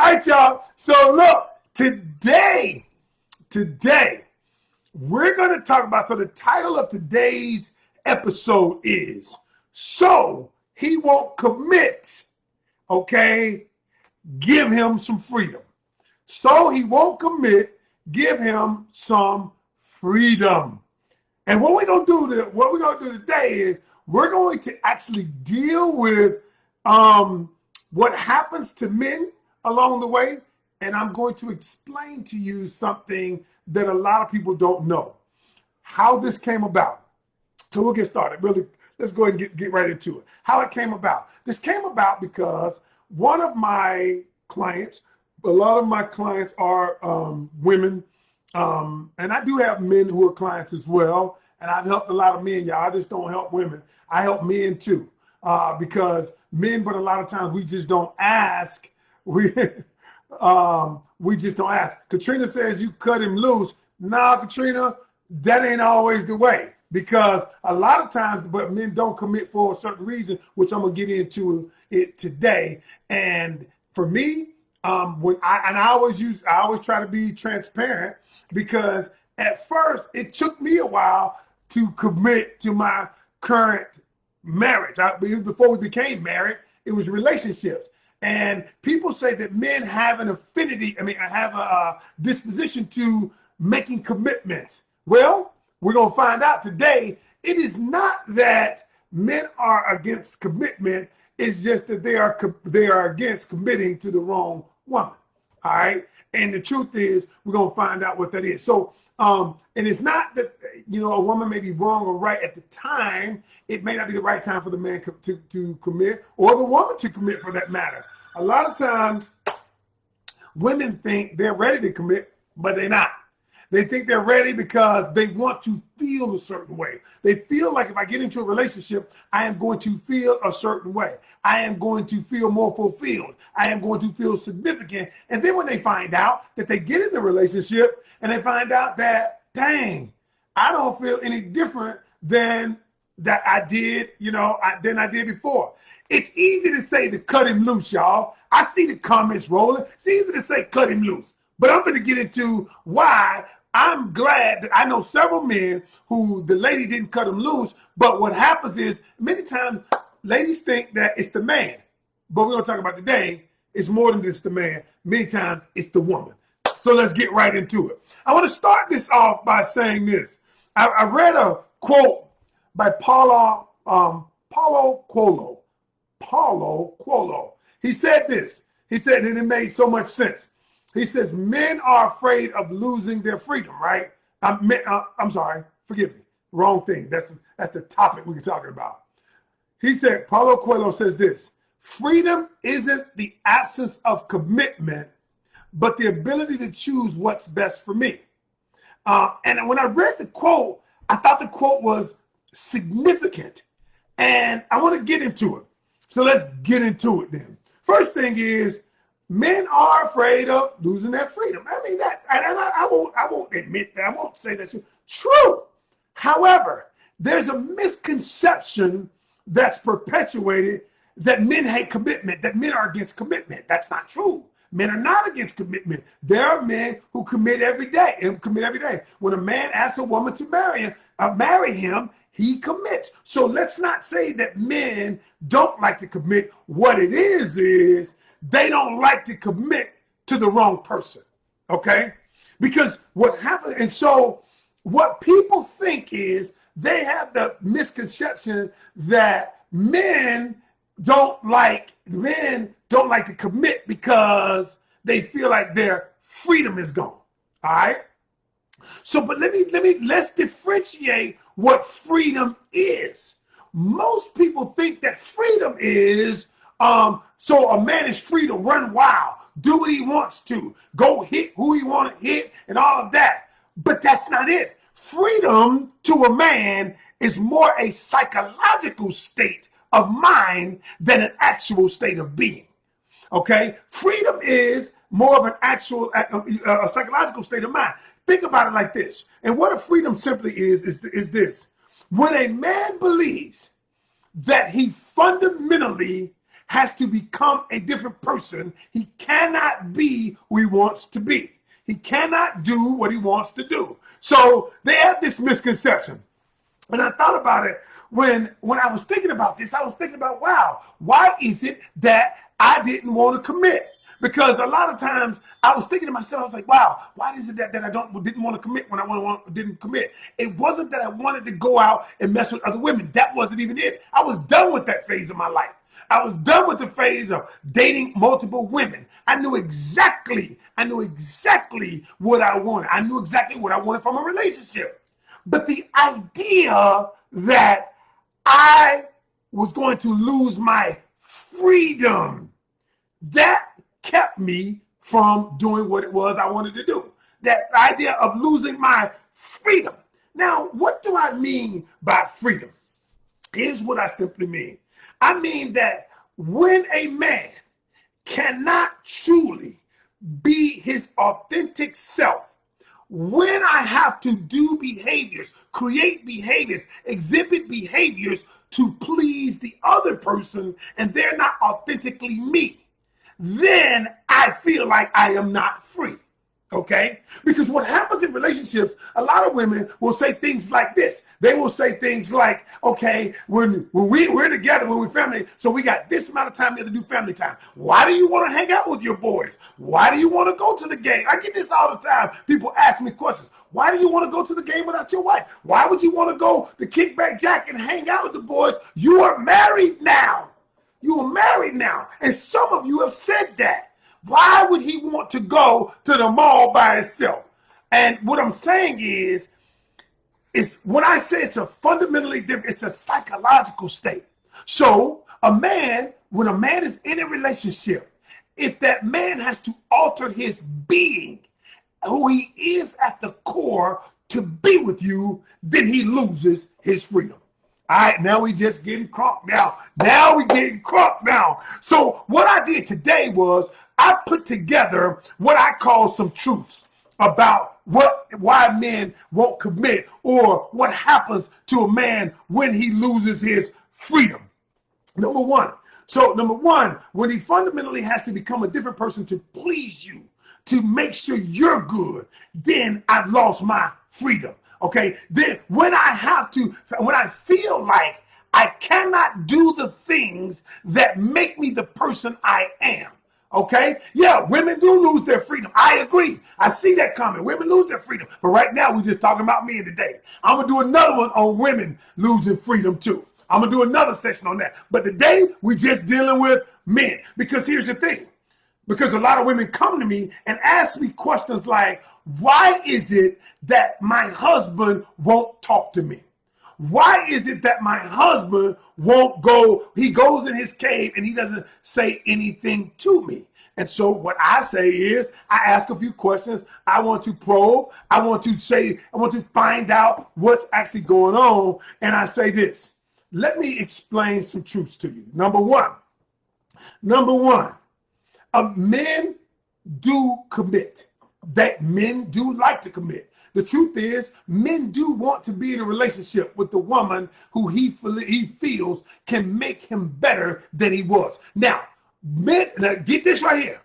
All right, y'all. So look, today, we're going to talk about, so the title of today's episode is, So He Won't Commit, okay? Give him some freedom. So he won't commit, give him some freedom. And what we're going to do today is we're going to actually deal with what happens to men along the way, and I'm going to explain to you something that a lot of people don't know, how this came about. So we'll get started. Really, let's go ahead and get right into it. How it came about. This came about because one of my clients, a lot of my clients are women, and I do have men who are clients as well, and I've helped a lot of men, y'all. I just don't help women. I help men too, because men, but a lot of times we just don't ask. We just don't ask. Katrina says you cut him loose. Nah, Katrina, that ain't always the way, because a lot of times, but men don't commit for a certain reason, which I'm gonna get into it today. And for me, I always try to be transparent, because at first it took me a while to commit to my current marriage. Before we became married, it was relationships. And people say that men have an affinity, have a disposition to making commitments. Well, we're going to find out today, it is not that men are against commitment. It's just that they are against committing to the wrong woman. All right. And the truth is, we're going to find out what that is. So, and it's not that, a woman may be wrong or right at the time. It may not be the right time for the man to commit, or the woman to commit for that matter. A lot of times women think they're ready to commit, but they're not. They think they're ready because they want to feel a certain way. They feel like if I get into a relationship, I am going to feel a certain way. I am going to feel more fulfilled. I am going to feel significant. And then when they find out that they get in the relationship and they find out that, dang, I don't feel any different than that I did, than I did before. It's easy to say to cut him loose, y'all. I see the comments rolling. It's easy to say cut him loose. But I'm going to get into why I'm glad that I know several men who the lady didn't cut him loose. But what happens is many times ladies think that it's the man. But we're going to talk about today, it's more than just the man. Many times it's the woman. So let's get right into it. I want to start this off by saying this. I read a quote by Paulo Coelho. Paulo Coelho. He said this. He said, and it made so much sense. He says, men are afraid of losing their freedom, right? I'm sorry, forgive me. Wrong thing. That's the topic we're talking about. He said, Paulo Coelho says this: freedom isn't the absence of commitment, but the ability to choose what's best for me. And when I read the quote, I thought the quote was significant. And I want to get into it. So let's get into it then. First thing is, men are afraid of losing their freedom. I won't admit that. I won't say that's true. However, there's a misconception that's perpetuated that men hate commitment, that men are against commitment. That's not true. Men are not against commitment. There are men who commit every day. When a man asks a woman to marry him, he commits. So let's not say that men don't like to commit. What it is they don't like to commit to the wrong person, okay? Because what happened, and so what people think is they have the misconception that men don't like to commit because they feel like their freedom is gone, all right? So, but let's differentiate what freedom is. Most people think that freedom is, so a man is free to run wild, do what he wants to, go hit who he want to hit and all of that. But that's not it. Freedom to a man is more a psychological state of mind than an actual state of being. Okay? Freedom is more of an actual, a psychological state of mind. Think about it like this. And what a freedom simply is this. When a man believes that he fundamentally has to become a different person. He cannot be who he wants to be. He cannot do what he wants to do. So they have this misconception. And I thought about it when I was thinking about this. I was thinking about, wow, why is it that I didn't want to commit? Because a lot of times I was thinking to myself, I was like, wow, why is it that I didn't want to commit when I didn't commit? It wasn't that I wanted to go out and mess with other women. That wasn't even it. I was done with that phase of my life. I was done with the phase of dating multiple women. I knew exactly what I wanted. I knew exactly what I wanted from a relationship. But the idea that I was going to lose my freedom, that kept me from doing what it was I wanted to do. That idea of losing my freedom. Now, what do I mean by freedom? Here's what I simply mean. I mean that when a man cannot truly be his authentic self, when I have to do behaviors, create behaviors, exhibit behaviors to please the other person, and they're not authentically me, then I feel like I am not free. Okay? Because what happens in relationships, a lot of women will say things like this. They will say things like, okay, when we're together, when we're family, so we got this amount of time to do family time. Why do you want to hang out with your boys? Why do you want to go to the game? I get this all the time. People ask me questions. Why do you want to go to the game without your wife? Why would you want to go to Kickback Jack and hang out with the boys? You are married now. You are married now. And some of you have said that. Why would he want to go to the mall by himself? And what I'm saying is when I say it's a fundamentally different, it's a psychological state. So when a man is in a relationship, if that man has to alter his being, who he is at the core, to be with you, then he loses his freedom. All right, now we just getting crunk now. Now we getting crunk now. So what I did today was I put together what I call some truths about why men won't commit, or what happens to a man when he loses his freedom. Number one, when he fundamentally has to become a different person to please you, to make sure you're good, then I've lost my freedom. Okay, then when I feel like I cannot do the things that make me the person I am. Okay, yeah, women do lose their freedom. I agree. I see that coming. Women lose their freedom. But right now, we're just talking about men today. I'm going to do another one on women losing freedom too. I'm going to do another session on that. But today, we're just dealing with men. Because here's the thing. Because a lot of women come to me and ask me questions like, why is it that my husband won't talk to me? Why is it that my husband won't go? He goes in his cave and he doesn't say anything to me. And so what I say is, I ask a few questions. I want to probe. I want to find out what's actually going on. And I say this. Let me explain some truths to you. Number one, men do commit. That men do like to commit. The truth is, men do want to be in a relationship with the woman who he feels can make him better than he was. Now get this right here.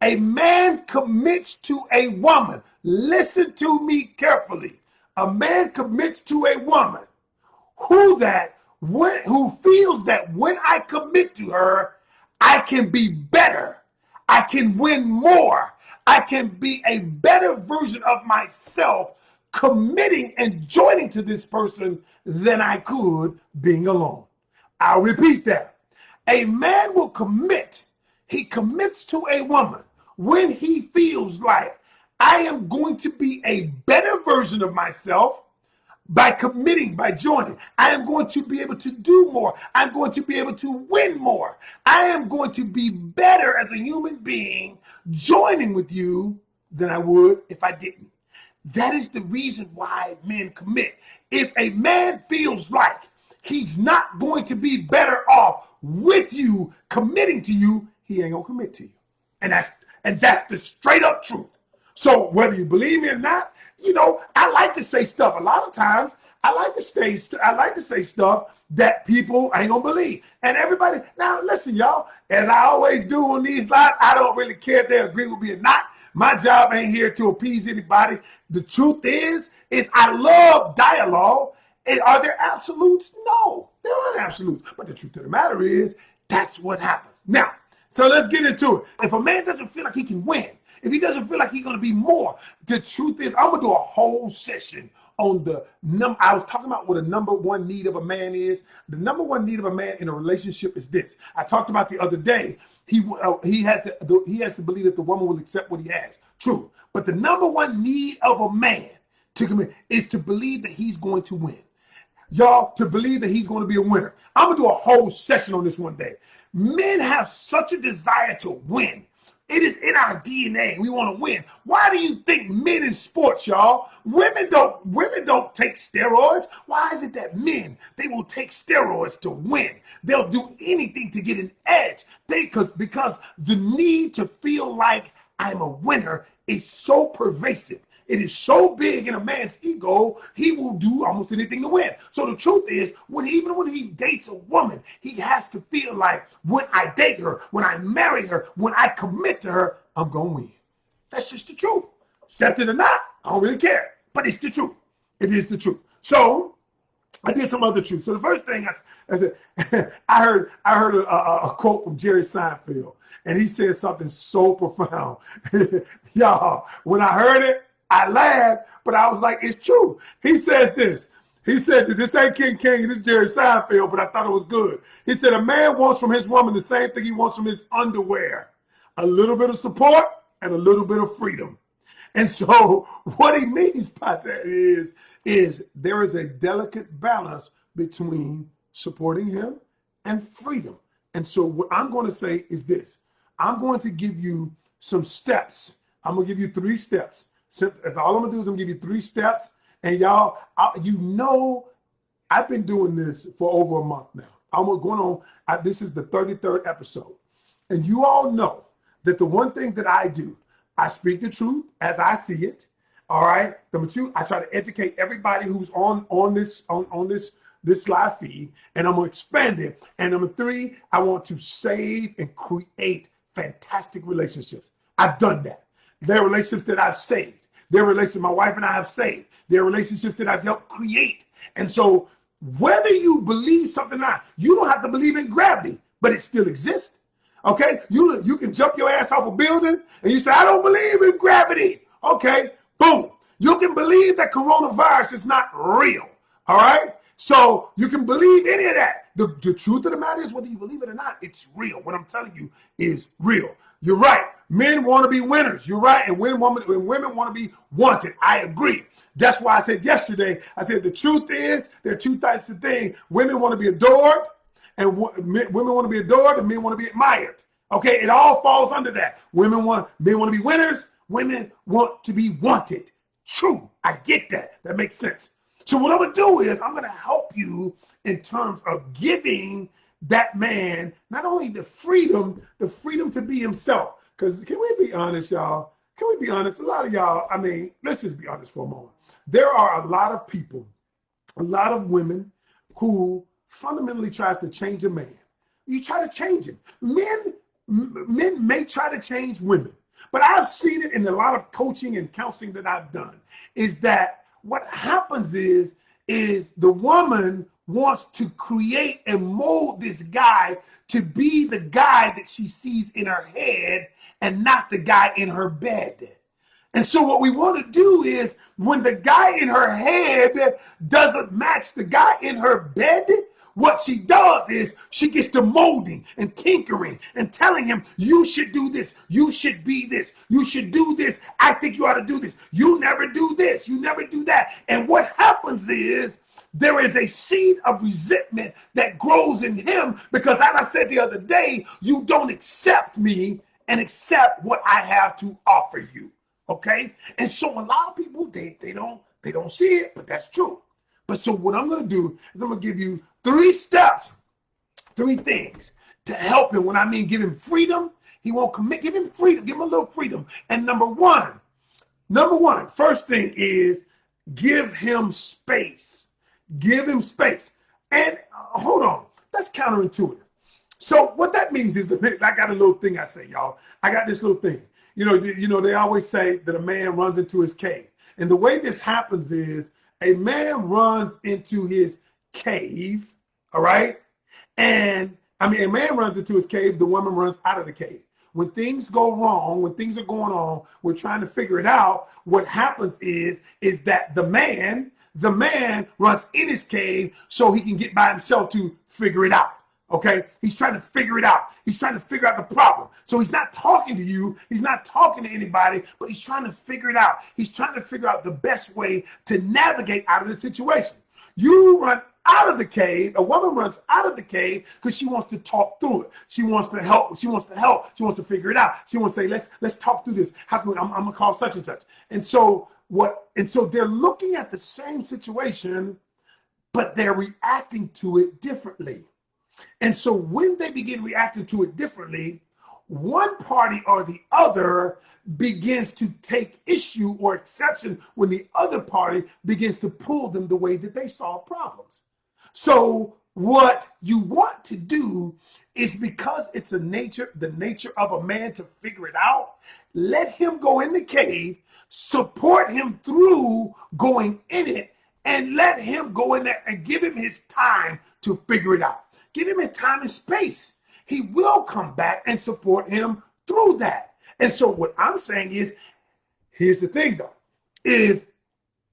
A man commits to a woman. Listen to me carefully. A man commits to a woman who feels that when I commit to her, I can be better. I can win more. I can be a better version of myself committing and joining to this person than I could being alone. I'll repeat that. A man will commit. He commits to a woman when he feels like I am going to be a better version of myself by committing, by joining. I am going to be able to do more. I'm going to be able to win more. I am going to be better as a human being joining with you than I would if I didn't. That is the reason why men commit. If a man feels like he's not going to be better off with you, committing to you, he ain't gonna commit to you. And that's the straight up truth. So whether you believe me or not, I like to say stuff. A lot of times, I like to say stuff that people ain't gonna believe. And everybody, now listen, y'all, as I always do on these lives, I don't really care if they agree with me or not. My job ain't here to appease anybody. The truth is I love dialogue. And are there absolutes? No, there aren't absolutes. But the truth of the matter is, that's what happens. Now, so let's get into it. If a man doesn't feel like he can win, if he doesn't feel like he's going to be more, the truth is, I'm going to do a whole session on the number. I was talking about what the number one need of a man is. The number one need of a man in a relationship is this. I talked about the other day. He has to believe that the woman will accept what he has. True. But the number one need of a man to commit is to believe that he's going to win. Y'all, to believe that he's going to be a winner. I'm going to do a whole session on this one day. Men have such a desire to win. It is in our DNA. We want to win. Why do you think men in sports, y'all? Women don't take steroids. Why is it that men, they will take steroids to win? They'll do anything to get an edge. Because the need to feel like I'm a winner is so pervasive. It is so big in a man's ego, he will do almost anything to win. So the truth is, even when he dates a woman, he has to feel like when I date her, when I marry her, when I commit to her, I'm going to win. That's just the truth. Accept it or not, I don't really care. But it's the truth. It is the truth. So I did some other truth. So the first thing I said, I heard a quote from Jerry Seinfeld, and he said something so profound. Y'all, when I heard it, I laughed, but I was like, it's true. He says this. He said, this ain't Ken Canion, this is Jerry Seinfeld, but I thought it was good. He said, a man wants from his woman the same thing he wants from his underwear. A little bit of support and a little bit of freedom. And so what he means by that is there is a delicate balance between supporting him and freedom. And so what I'm going to say is this. I'm going to give you some steps. I'm going to give you 3 steps. That's all I'm gonna do is I'm gonna give you 3 steps, and y'all, I've been doing this for over a month now. I'm going on. This is the 33rd episode, and you all know that the one thing that I do, I speak the truth as I see it. All right, number 2, I try to educate everybody who's on this live feed, and I'm gonna expand it. And number 3, I want to save and create fantastic relationships. I've done that. There are relationships that I've saved. There are relationships my wife and I have saved. There are relationships that I've helped create. And so whether you believe something or not, you don't have to believe in gravity, but it still exists. Okay? You can jump your ass off a building and you say, I don't believe in gravity. Okay, boom. You can believe that coronavirus is not real. All right? So you can believe any of that. The truth of the matter is, whether you believe it or not, it's real. What I'm telling you is real. You're right. Men want to be winners. You're right. And women want to be wanted. I agree. That's why I said yesterday, the truth is there are 2 types of things. Women want to be adored, and women want to be adored, and men want to be admired. Okay, it all falls under that. Men want to be winners. Women want to be wanted. True. I get that. That makes sense. So what I'm going to do is I'm going to help you in terms of giving that man not only the freedom to be himself. Because can we be honest, y'all? Can we be honest? A lot of y'all, let's just be honest for a moment. There are a lot of people, a lot of women who fundamentally tries to change a man. You try to change him. Men may try to change women, but I've seen it in a lot of coaching and counseling that I've done, is that what happens is the woman wants to create and mold this guy to be the guy that she sees in her head and not the guy in her bed. And so what we want to do is, when the guy in her head doesn't match the guy in her bed, what she does is she gets to molding and tinkering and telling him, you should do this. You should be this. You should do this. I think you ought to do this. You never do this. You never do that. And what happens is there is a seed of resentment that grows in him because, as I said the other day, you don't accept me and accept what I have to offer you. Okay? And so a lot of people, they don't see it, but that's true. But so what I'm going to do is I'm going to give you 3 steps, 3 things to help him. When I mean give him freedom, he won't commit. Give him freedom. Give him a little freedom. And number 1, Number one, first thing is give him space. Give him space. And hold on, that's counterintuitive. So what that means is, I got a little thing I say, y'all. I got this little thing. They always say that a man runs into his cave. And the way this happens is a man runs into his cave, all right? And a man runs into his cave, the woman runs out of the cave. When things go wrong, when things are going on, we're trying to figure it out. What happens is that the man runs in his cave so he can get by himself to figure it out. Okay, he's trying to figure it out. He's trying to figure out the problem. So he's not talking to you. He's not talking to anybody, but he's trying to figure it out. He's trying to figure out the best way to navigate out of the situation. You run out of the cave. A woman runs out of the cave because she wants to talk through it. She wants to help. She wants to figure it out. She wants to say, let's talk through this. How can I'm gonna call such and such. And so they're looking at the same situation, but they're reacting to it differently. And so when they begin reacting to it differently, one party or the other begins to take issue or exception when the other party begins to pull them the way that they solve problems. So what you want to do is, because it's the nature of a man to figure it out, let him go in the cave, support him through going in it, and let him go in there and give him his time to figure it out. Give him his time and space. He will come back and support him through that. And so what I'm saying is, here's the thing though. If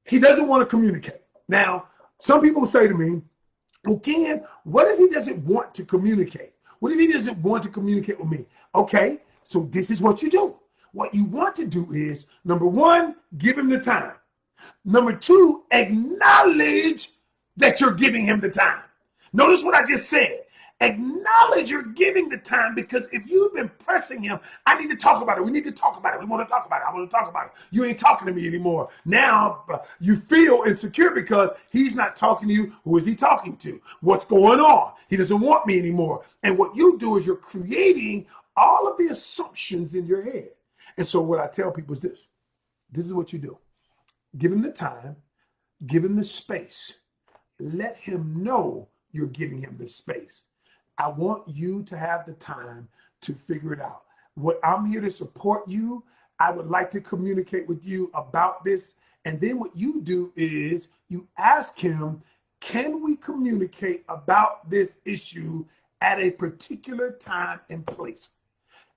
he doesn't want to communicate. Now, some people say to me, well, Ken, what if he doesn't want to communicate? What if he doesn't want to communicate with me? Okay, so this is what you do. What you want to do is, number one, give him the time. Number two, acknowledge that you're giving him the time. Notice what I just said. Acknowledge you're giving the time, because if you've been pressing him, I need to talk about it. We need to talk about it. We want to talk about it. I want to talk about it. You ain't talking to me anymore. Now you feel insecure because he's not talking to you. Who is he talking to? What's going on? He doesn't want me anymore. And what you do is you're creating all of the assumptions in your head. And so what I tell people is this. This is what you do. Give him the time. Give him the space. Let him know you're giving him the space. I want you to have the time to figure it out. What I'm here to support you. I would like to communicate with you about this. And then what you do is you ask him, can we communicate about this issue at a particular time and place?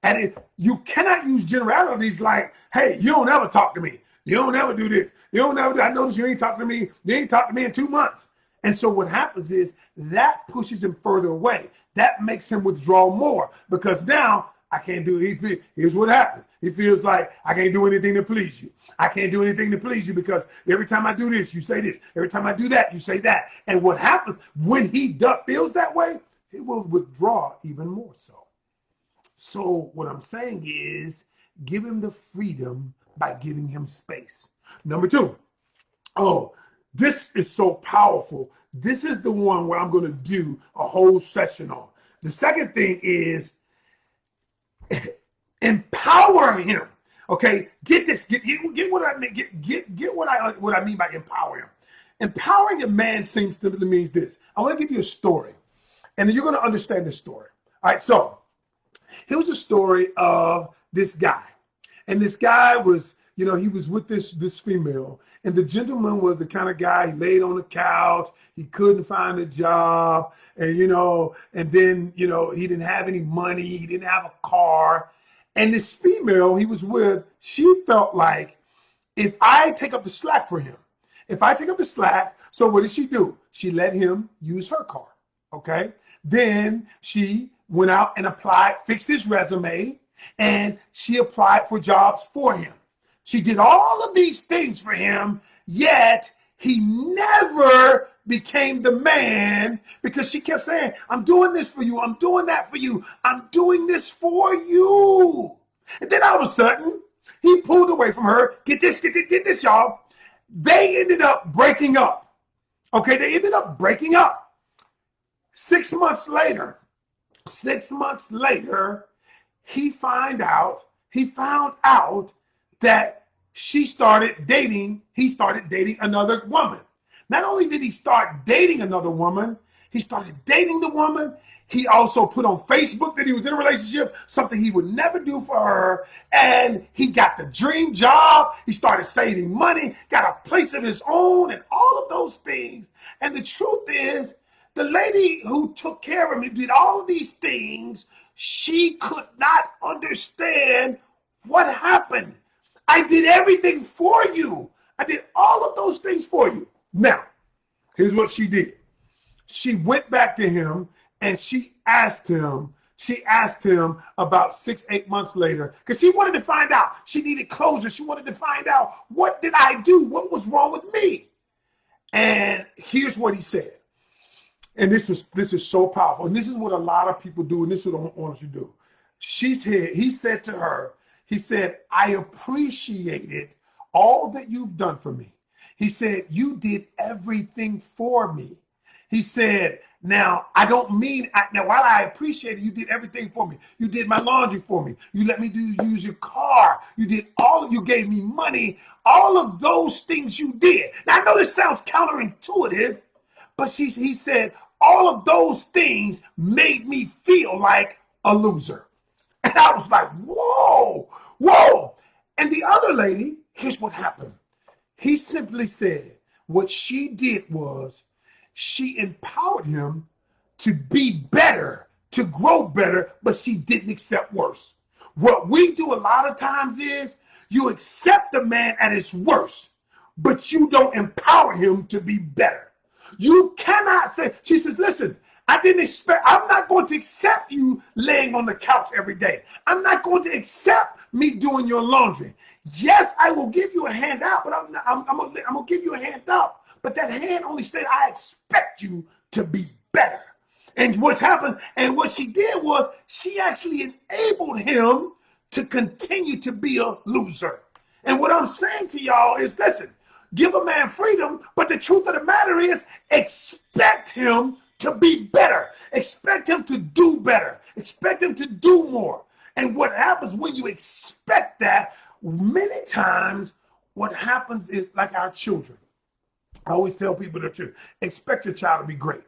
And you cannot use generalities like, hey, you don't ever talk to me. You don't ever do this. You don't ever do. I notice you ain't talking to me. You ain't talked to me in 2 months. And so what happens is that pushes him further away. That makes him withdraw more, because now I can't do it. Here's what happens. He feels like I can't do anything to please you. I can't do anything to please you because every time I do this, you say this. Every time I do that, you say that. And what happens when he feels that way, he will withdraw even more so. So what I'm saying is, give him the freedom by giving him space. Number two, this is so powerful. This is the one where I'm going to do a whole session on. The second thing is empower him. Okay, get this. Get what I mean. Get what I mean by empower him. Empowering a man seems to me means this. I want to give you a story, and you're going to understand this story. All right. So here was a story of this guy, and this guy was, he was with this female, and the gentleman was the kind of guy, he laid on the couch, he couldn't find a job, and then he didn't have any money, he didn't have a car. And this female he was with, she felt like, if I take up the slack for him, so what did she do? She let him use her car, okay? Then she went out and fixed his resume, and she applied for jobs for him. She did all of these things for him, yet he never became the man, because she kept saying, I'm doing this for you. I'm doing that for you. I'm doing this for you. And then all of a sudden, he pulled away from her. Get this, y'all. They ended up breaking up. Okay, they ended up breaking up. 6 months later, he found out that he started dating another woman. Not only did he start dating another woman, he started dating the woman. He also put on Facebook that he was in a relationship, something he would never do for her. And he got the dream job. He started saving money, got a place of his own, and all of those things. And the truth is, the lady who took care of him, did all of these things, she could not understand what happened. I did everything for you. I did all of those things for you. Now, here's what she did. She went back to him and she asked him about 6-8 months later, because she wanted to find out. She needed closure. She wanted to find out, what did I do? What was wrong with me? And here's what he said. And this is so powerful. And this is what a lot of people do. And this is what I want you to do. He said to her, he said, I appreciated all that you've done for me. He said, you did everything for me. He said, now, I don't mean, now while I appreciate it, you did everything for me. You did my laundry for me. You let me use your car. You gave me money. All of those things you did. Now, I know this sounds counterintuitive, but he said, all of those things made me feel like a loser. And I was like, whoa. And the other lady, here's what happened. He simply said, what she did was, she empowered him to be better, to grow better, but she didn't accept worse. What we do a lot of times is you accept the man at his worst, but you don't empower him to be better. You cannot say, she says, listen, I'm not going to accept you laying on the couch every day. I'm not going to accept me doing your laundry. Yes, I will give you a hand out, but I'm going to give you a hand out. But that hand only stated, I expect you to be better. And what's happened, and what she did was, she actually enabled him to continue to be a loser. And what I'm saying to y'all is, listen, give a man freedom, but the truth of the matter is, expect him to be better. Expect him to do better. Expect him to do more. And what happens when you expect that, many times what happens is like our children. I always tell people the truth. Expect your child to be great.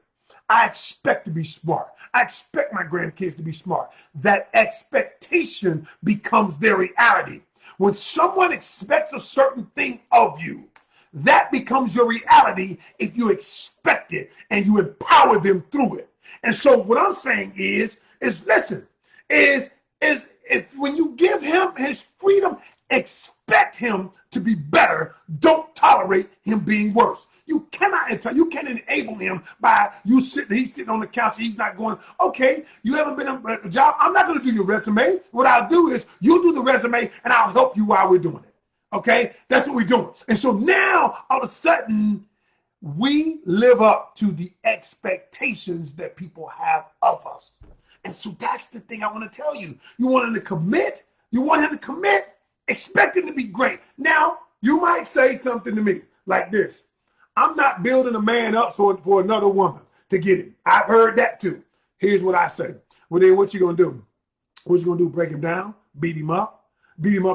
I expect to be smart. I expect my grandkids to be smart. That expectation becomes their reality. When someone expects a certain thing of you, that becomes your reality if you expect it and you empower them through it. And so what I'm saying is listen, if when you give him his freedom, expect him to be better. Don't tolerate him being worse. You can't enable him by he's sitting on the couch and he's not going, okay, you haven't been on a job. I'm not going to do your resume. What I'll do is you do the resume and I'll help you while we're doing it. Okay, that's what we're doing. And so now all of a sudden we live up to the expectations that people have of us. And so that's the thing I want to tell you. You want him to commit. Expect him to be great. Now, you might say something to me like this. I'm not building a man up for another woman to get him. I've heard that too. Here's what I say. Well, then what you going to do? What you going to do? Break him down? Beat him up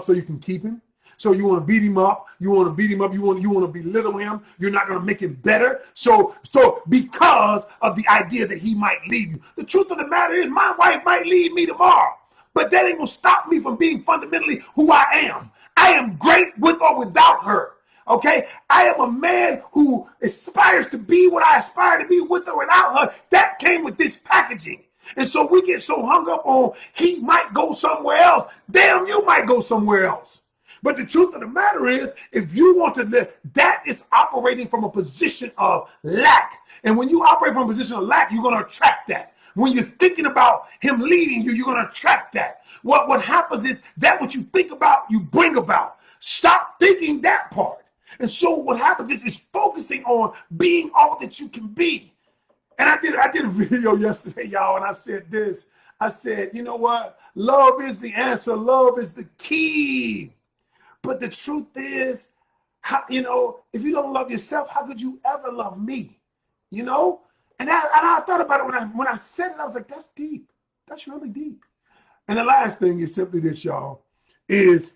so you can keep him? So you want to beat him up. You want to belittle him. You're not going to make him better. So because of the idea that he might leave you. The truth of the matter is my wife might leave me tomorrow, but that ain't going to stop me from being fundamentally who I am. I am great with or without her. Okay, I am a man who aspires to be what I aspire to be with or without her. That came with this packaging. And so we get so hung up on he might go somewhere else. Damn, you might go somewhere else. But the truth of the matter is, if you want to live, that is operating from a position of lack. And when you operate from a position of lack, you're going to attract that. When you're thinking about him leaving you, you're going to attract that. What happens is that what you think about, you bring about. Stop thinking that part. And so what happens is focusing on being all that you can be. And I did a video yesterday, y'all, and I said this. I said, you know what? Love is the answer. Love is the key. But the truth is, if you don't love yourself, how could you ever love me? And I thought about it when I said it. I was like, that's deep. That's really deep. And the last thing is simply this, y'all, is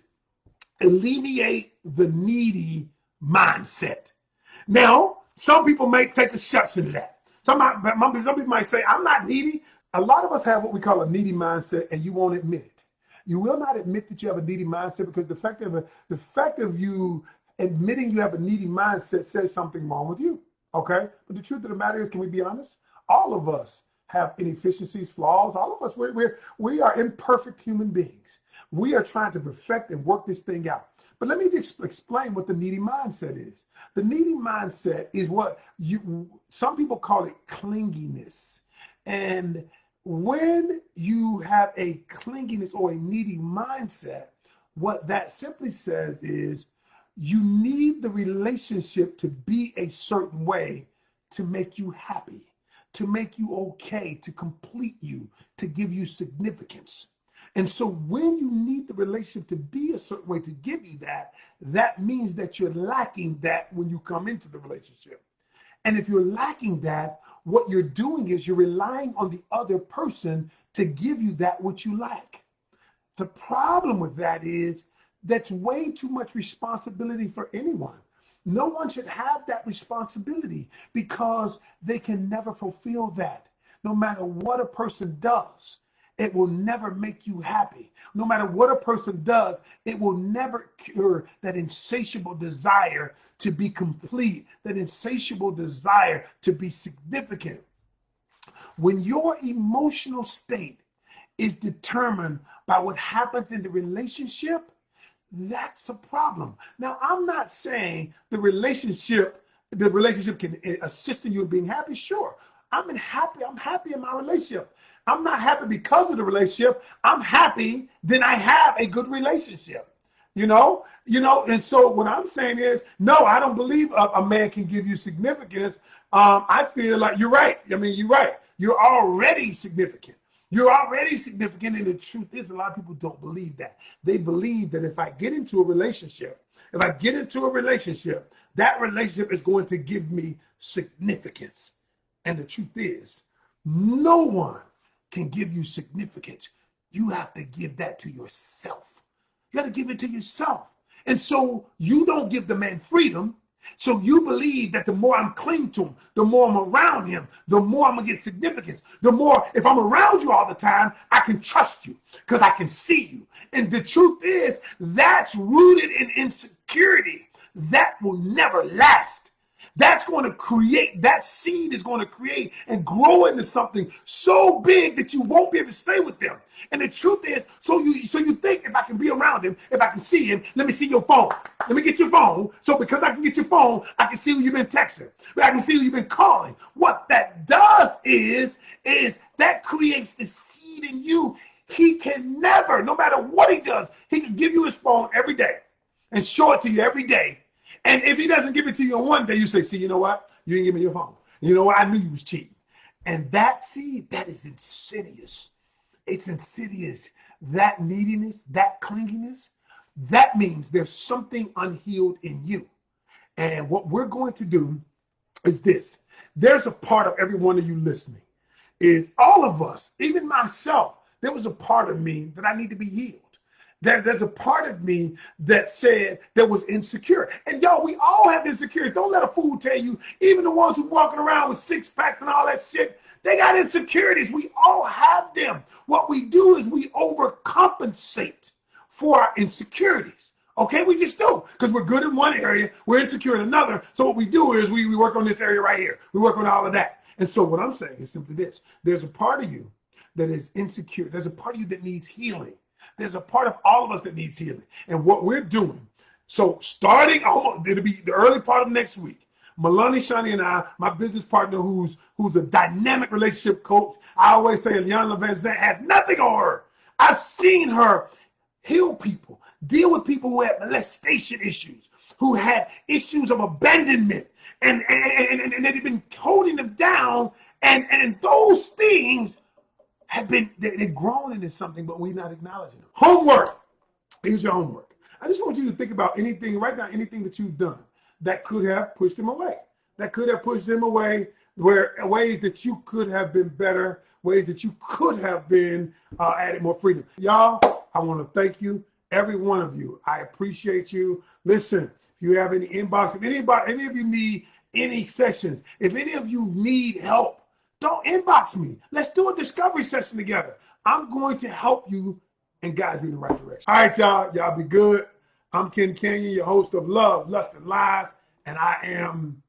alleviate the needy mindset. Now, some people may take exception to that. Some people might say, I'm not needy. A lot of us have what we call a needy mindset, and you won't admit it. You will not admit that you have a needy mindset because the fact of you admitting you have a needy mindset says something wrong with you. Okay? But the truth of the matter is, can we be honest? All of us have inefficiencies, flaws. All of us, we are imperfect human beings. We are trying to perfect and work this thing out. But let me just explain what the needy mindset is. The needy mindset is what some people call it clinginess. And when you have a clinginess or a needy mindset, what that simply says is you need the relationship to be a certain way to make you happy, to make you okay, to complete you, to give you significance. And so when you need the relationship to be a certain way to give you that, that means that you're lacking that when you come into the relationship. And if you're lacking that, what you're doing is you're relying on the other person to give you that which you lack. The problem with that is that's way too much responsibility for anyone. No one should have that responsibility because they can never fulfill that. No matter what a person does, it will never make you happy. No matter what a person does, it will never cure that insatiable desire to be complete, that insatiable desire to be significant. When your emotional state is determined by what happens in the relationship, that's a problem. Now, I'm not saying the relationship can assist in you in being happy. Sure, I'm happy in my relationship. I'm not happy because of the relationship. I'm happy then I have a good relationship. And so what I'm saying is, no, I don't believe a man can give you significance. I feel like you're right. I mean, you're right. You're already significant. You're already significant. And the truth is, a lot of people don't believe that. They believe that if I get into a relationship, that relationship is going to give me significance. And the truth is, no one can give you significance. You have to give that to yourself. You got to give it to yourself. And so you don't give the man freedom. So you believe that the more I'm cling to him, the more I'm around him, the more I'm going to get significance. The more, if I'm around you all the time, I can trust you because I can see you. And the truth is, that's rooted in insecurity. That will never last. That seed is going to create and grow into something so big that you won't be able to stay with them. And the truth is, so you think if I can be around him, if I can see him, let me see your phone. Let me get your phone. So because I can get your phone, I can see who you've been texting. I can see who you've been calling. What that does is that creates the seed in you. He can never, no matter what he does, he can give you his phone every day and show it to you every day. And if he doesn't give it to you on one day, you say, see, you know what? You didn't give me your phone. You know what? I knew you was cheating. And that seed, that is insidious. It's insidious. That neediness, that clinginess, that means there's something unhealed in you. And what we're going to do is this. There's a part of every one of you listening, is all of us, even myself, there was a part of me that I need to be healed. There's a part of me that said that was insecure. And y'all, we all have insecurities. Don't let a fool tell you, even the ones who walking around with six packs and all that shit, they got insecurities. We all have them. What we do is we overcompensate for our insecurities. Okay, we just do. Because we're good in one area, we're insecure in another. So what we do is we work on this area right here. We work on all of that. And so what I'm saying is simply this. There's a part of you that is insecure. There's a part of you that needs healing. There's a part of all of us that needs healing. And what we're doing, so starting it'll be the early part of next week, Melanie, Shani, and I, my business partner who's a dynamic relationship coach, I always say Liana Van Zandt has nothing on her. I've seen her heal people, deal with people who had molestation issues, who had issues of abandonment, and they've been holding them down, and those things they've grown into something, but we're not acknowledging them. Homework. Here's your homework. I just want you to think about anything that you've done that could have pushed them away. Where ways that you could have been better, ways that you could have been added more freedom. Y'all, I want to thank you. every one of you. I appreciate you. Listen, if you have any inbox, if any of you need any sessions, if any of you need help, don't inbox me. Let's do a discovery session together. I'm going to help you and guide you in the right direction. All right, y'all. Y'all be good. I'm Ken Canion, your host of Love, Lust, and Lies, and I am